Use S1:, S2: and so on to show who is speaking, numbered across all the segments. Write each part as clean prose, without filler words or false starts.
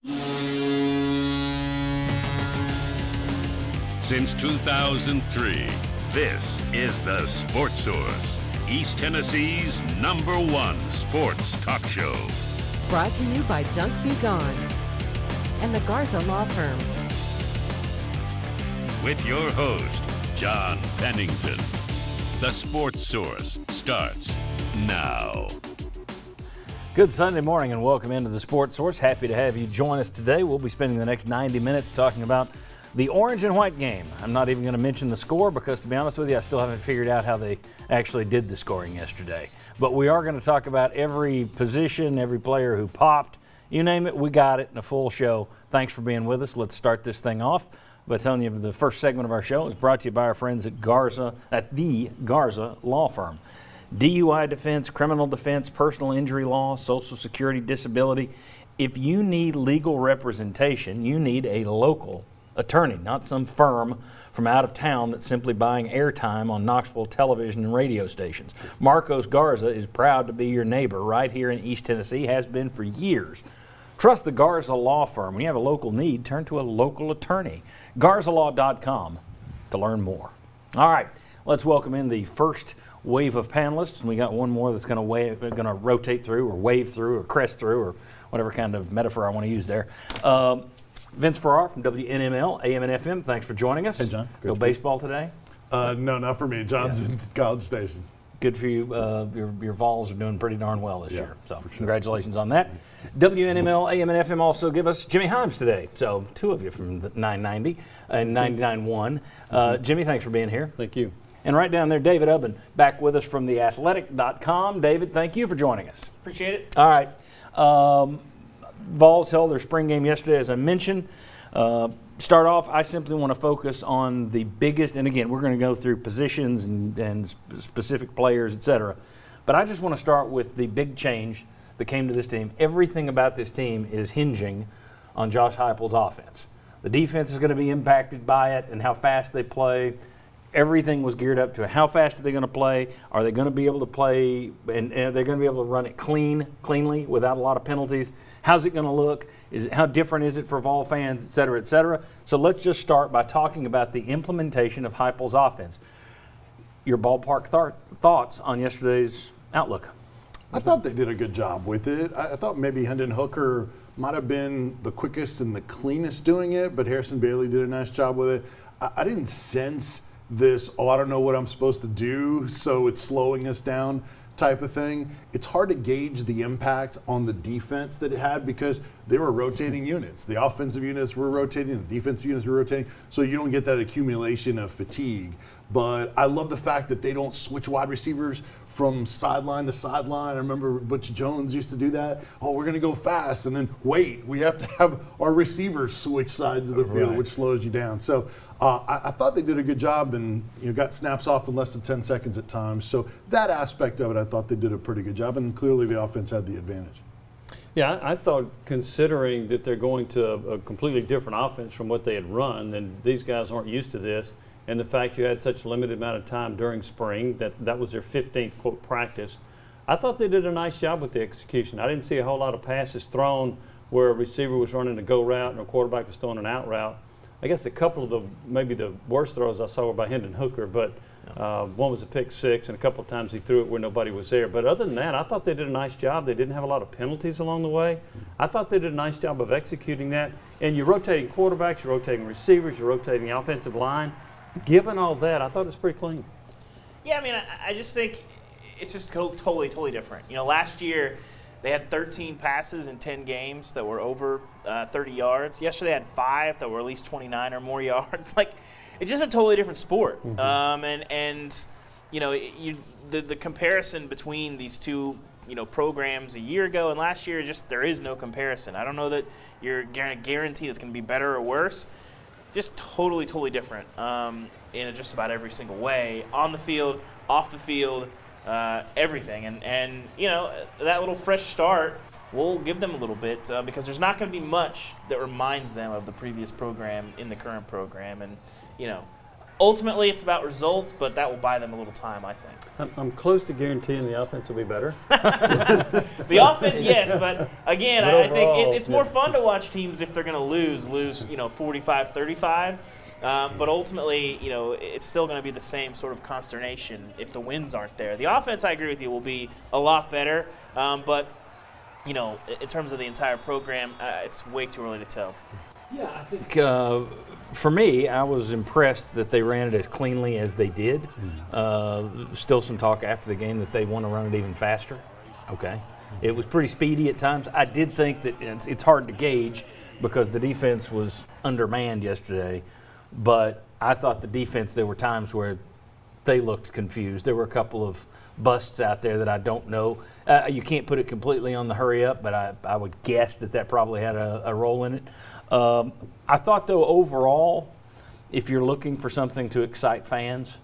S1: Since 2003, this is the Sports Source, East Tennessee's #1 sports talk show.
S2: Brought to you by Junk Be Gone and the Garza Law Firm.
S1: With your host, John Pennington. The Sports Source starts now.
S3: Good Sunday morning and welcome into the Sports Source. Happy to have you join us today. We'll be spending the next 90 minutes talking about the orange and white game. I'm not even going to mention the score because, to be honest with you, I still haven't figured out how they actually did the scoring yesterday. But we are going to talk about every position, every player who popped. You name it, we got it in a full show. Thanks for being with us. Let's start this thing off by telling you the first segment of our show is brought to you by our friends at the Garza Law Firm. DUI defense, criminal defense, personal injury law, Social Security, disability. If you need legal representation, you need a local attorney, not some firm from out of town that's simply buying airtime on Knoxville television and radio stations. Marcos Garza is proud to be your neighbor right here in East Tennessee, has been for years. Trust the Garza Law Firm. When you have a local need, turn to a local attorney. GarzaLaw.com to learn more. All right, let's welcome in the first wave of panelists. We got one more that's going to rotate through or wave through or crest through or whatever kind of metaphor I want to use there. Vince Farrar from WNML, AM and FM, thanks for joining us.
S4: Hey, John.
S3: Go baseball today?
S4: No, not for me. John's in College Station.
S3: Good for you. Your Vols are doing pretty darn well this year. So congratulations on that. WNML, AM and FM also give us Jimmy Himes today. So two of you from the 990 and 99.1. Jimmy, thanks for being here.
S5: Thank you.
S3: And right down there, David Ubben, back with us from theathletic.com. David, thank you for joining us.
S6: Appreciate it.
S3: All right. Vols held their spring game yesterday, as I mentioned. Start off, I simply want to focus on the biggest, and again, we're going to go through positions and specific players, et cetera. But I just want to start with the big change that came to this team. Everything about this team is hinging on Josh Heupel's offense. The defense is going to be impacted by it and how fast they play. Everything was geared up to how fast are they going to play? Are they going to be able to play, and are they going to be able to run it cleanly without a lot of penalties? How's it going to look? How different is it for Vol fans, et cetera, et cetera? So let's just start by talking about the implementation of Heupel's offense. Your ballpark thoughts on yesterday's outlook?
S4: I thought they did a good job with it. I thought maybe Hendon Hooker might have been the quickest and the cleanest doing it, but Harrison Bailey did a nice job with it. I didn't sense this, I don't know what I'm supposed to do, so it's slowing us down type of thing. It's hard to gauge the impact on the defense that it had because they were rotating units. The offensive units were rotating, the defensive units were rotating, so you don't get that accumulation of fatigue. But I love the fact that they don't switch wide receivers from sideline to sideline. I remember Butch Jones used to do that. Oh, we're going to go fast, and then wait, we have to have our receivers switch sides of the field, which slows you down. So I thought they did a good job and got snaps off in less than 10 seconds at times. So that aspect of it, I thought they did a pretty good job, and clearly the offense had the advantage.
S5: Yeah, I thought considering that they're going to a completely different offense from what they had run, and these guys aren't used to this, and the fact you had such a limited amount of time during spring, that was their 15th, quote, practice, I thought they did a nice job with the execution. I didn't see a whole lot of passes thrown where a receiver was running a go route and a quarterback was throwing an out route. I guess a couple of maybe the worst throws I saw were by Hendon Hooker, but one was a pick six, and a couple of times he threw it where nobody was there. But other than that, I thought they did a nice job. They didn't have a lot of penalties along the way. I thought they did a nice job of executing that. And you're rotating quarterbacks, you're rotating receivers, you're rotating the offensive line. Given all that, I thought it was pretty clean.
S6: Yeah, I mean, I just think it's just totally different. Last year they had 13 passes in 10 games that were over 30 yards. Yesterday they had 5 that were at least 29 or more yards. It's just a totally different sport. Mm-hmm. The comparison between these two programs a year ago and last year, there is no comparison. I don't know that you're going to guarantee it's going to be better or worse. Just totally different in just about every single way, on the field, off the field, everything. And that little fresh start will give them a little bit because there's not going to be much that reminds them of the previous program in the current program. And, ultimately it's about results, but that will buy them a little time, I think.
S5: I'm close to guaranteeing the offense will be better.
S6: The offense, yes, but again,
S5: But
S6: I think
S5: overall,
S6: it's more fun to watch teams if they're going to lose, 45-35. But ultimately, it's still going to be the same sort of consternation if the wins aren't there. The offense, I agree with you, will be a lot better. But, in terms of the entire program, it's way too early to tell.
S3: Yeah, I think for me, I was impressed that they ran it as cleanly as they did. Still some talk after the game that they want to run it even faster. Okay. It was pretty speedy at times. I did think that it's hard to gauge because the defense was undermanned yesterday. But I thought the defense, there were times where they looked confused. There were a couple of busts out there that I don't know. You can't put it completely on the hurry up, but I would guess that probably had a role in it. I thought, though, overall, if you're looking for something to excite fans,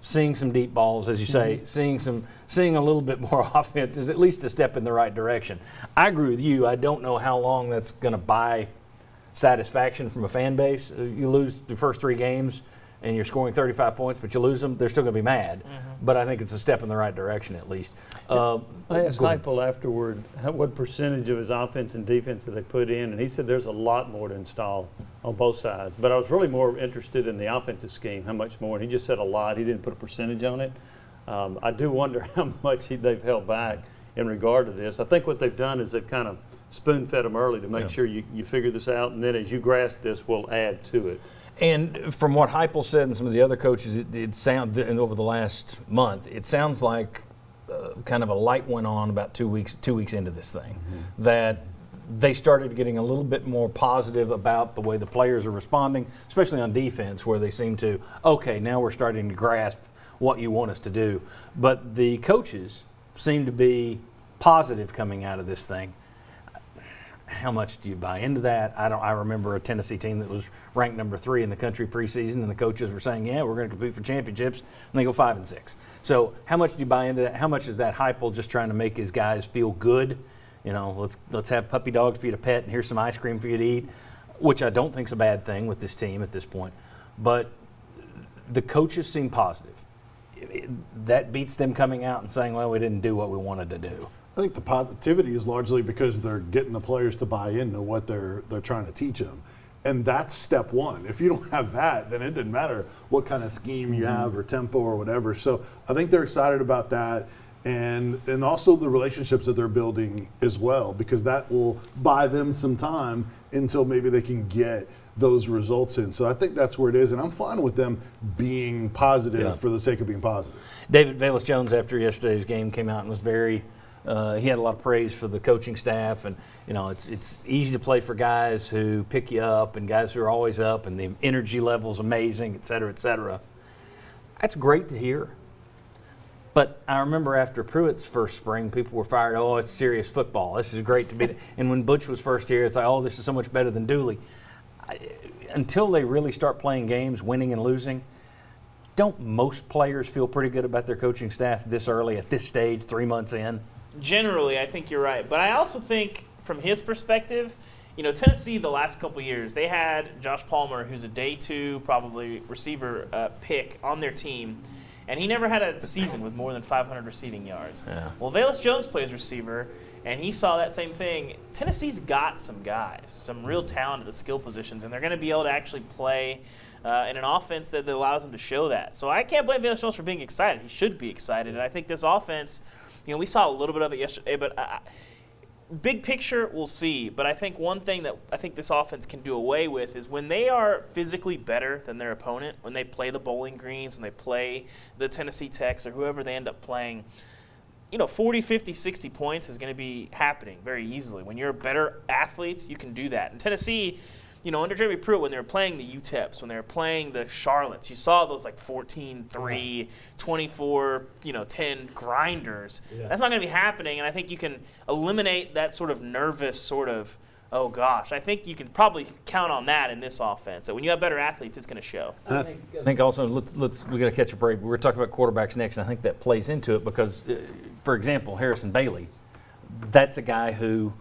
S3: seeing some deep balls, as you say, seeing a little bit more offense is at least a step in the right direction. I agree with you. I don't know how long that's going to buy satisfaction from a fan base. You lose the first 3 games and you're scoring 35 points, but you lose them, they're still going to be mad. But I think it's a step in the right direction at least.
S5: I asked Heupel afterward what percentage of his offense and defense that they put in, and he said there's a lot more to install on both sides. But I was really more interested in the offensive scheme, how much more, and he just said a lot. He didn't put a percentage on it. I do wonder how much they've held back in regard to this. I think what they've done is they've kind of spoon-fed them early to make sure you figure this out, and then as you grasp this, we'll add to it.
S3: And from what Heupel said and some of the other coaches, it sounds, and over the last month, it sounds like kind of a light went on about 2 weeks into this thing, that they started getting a little bit more positive about the way the players are responding, especially on defense, where they seem to, okay, now we're starting to grasp what you want us to do. But the coaches seem to be positive coming out of this thing. How much do you buy into that? I remember a Tennessee team that was ranked number 3 in the country preseason, and the coaches were saying, yeah, we're going to compete for championships, and they go 5-6. So how much do you buy into that? How much is that Heupel just trying to make his guys feel good? Let's have puppy dogs for you to pet, and here's some ice cream for you to eat, which I don't think is a bad thing with this team at this point. But the coaches seem positive. That beats them coming out and saying, well, we didn't do what we wanted to do.
S4: I think the positivity is largely because they're getting the players to buy into what they're trying to teach them. And that's step one. If you don't have that, then it doesn't matter what kind of scheme you have or tempo or whatever. So I think they're excited about that. And also the relationships that they're building as well, because that will buy them some time until maybe they can get those results in. So I think that's where it is, and I'm fine with them being positive for the sake of being positive.
S3: David Velus-Jones, after yesterday's game, came out and was very he had a lot of praise for the coaching staff, and it's easy to play for guys who pick you up and guys who are always up, and the energy level's amazing, et cetera, et cetera. That's great to hear. But I remember after Pruitt's first spring, people were fired. Oh, it's serious football. This is great to be. And when Butch was first here, it's like, oh, this is so much better than Dooley. Until they really start playing games, winning and losing, don't most players feel pretty good about their coaching staff this early at this stage, 3 months in?
S6: Generally, I think you're right. But I also think from his perspective, Tennessee the last couple years, they had Josh Palmer, who's a day 2 probably receiver pick on their team. And he never had a season with more than 500 receiving yards. Yeah. Well, Velus-Jones plays receiver, and he saw that same thing. Tennessee's got some guys, some real talent at the skill positions, and they're going to be able to actually play in an offense that allows them to show that. So I can't blame Velus-Jones for being excited. He should be excited. And I think this offense, we saw a little bit of it yesterday, but big picture, we'll see. But I think one thing that I think this offense can do away with is when they are physically better than their opponent, when they play the Bowling Greens, when they play the Tennessee Techs or whoever they end up playing, 40, 50, 60 points is going to be happening very easily. When you're better athletes, you can do that. And Tennessee, under Jeremy Pruitt, when they were playing the UTEPs, when they were playing the Charlottes, you saw those 14-3, 24-10 grinders. Yeah. That's not going to be happening, and I think you can eliminate that sort of nervous oh gosh. I think you can probably count on that in this offense. That when you have better athletes, it's going to show.
S3: I think also we got to catch a break. We're talking about quarterbacks next, and I think that plays into it because, for example, Harrison Bailey, that's a guy who,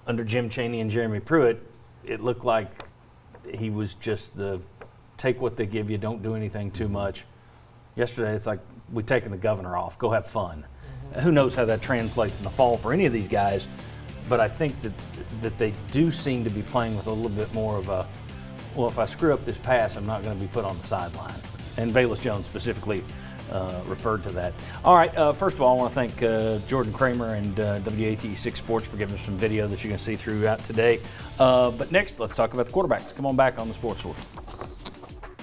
S3: under Jim Chaney and Jeremy Pruitt, it looked like he was just the take what they give you, don't do anything too much. Yesterday, it's like we've taken the governor off. Go have fun. Who knows how that translates in the fall for any of these guys, but I think that they do seem to be playing with a little bit more of a, well, if I screw up this pass, I'm not going to be put on the sideline. And Velus Jones specifically referred to that. All right, first of all, I want to thank Jordan Kramer and WATE6 Sports for giving us some video that you can see throughout today. But next, let's talk about the quarterbacks. Come on back on the Sports Source.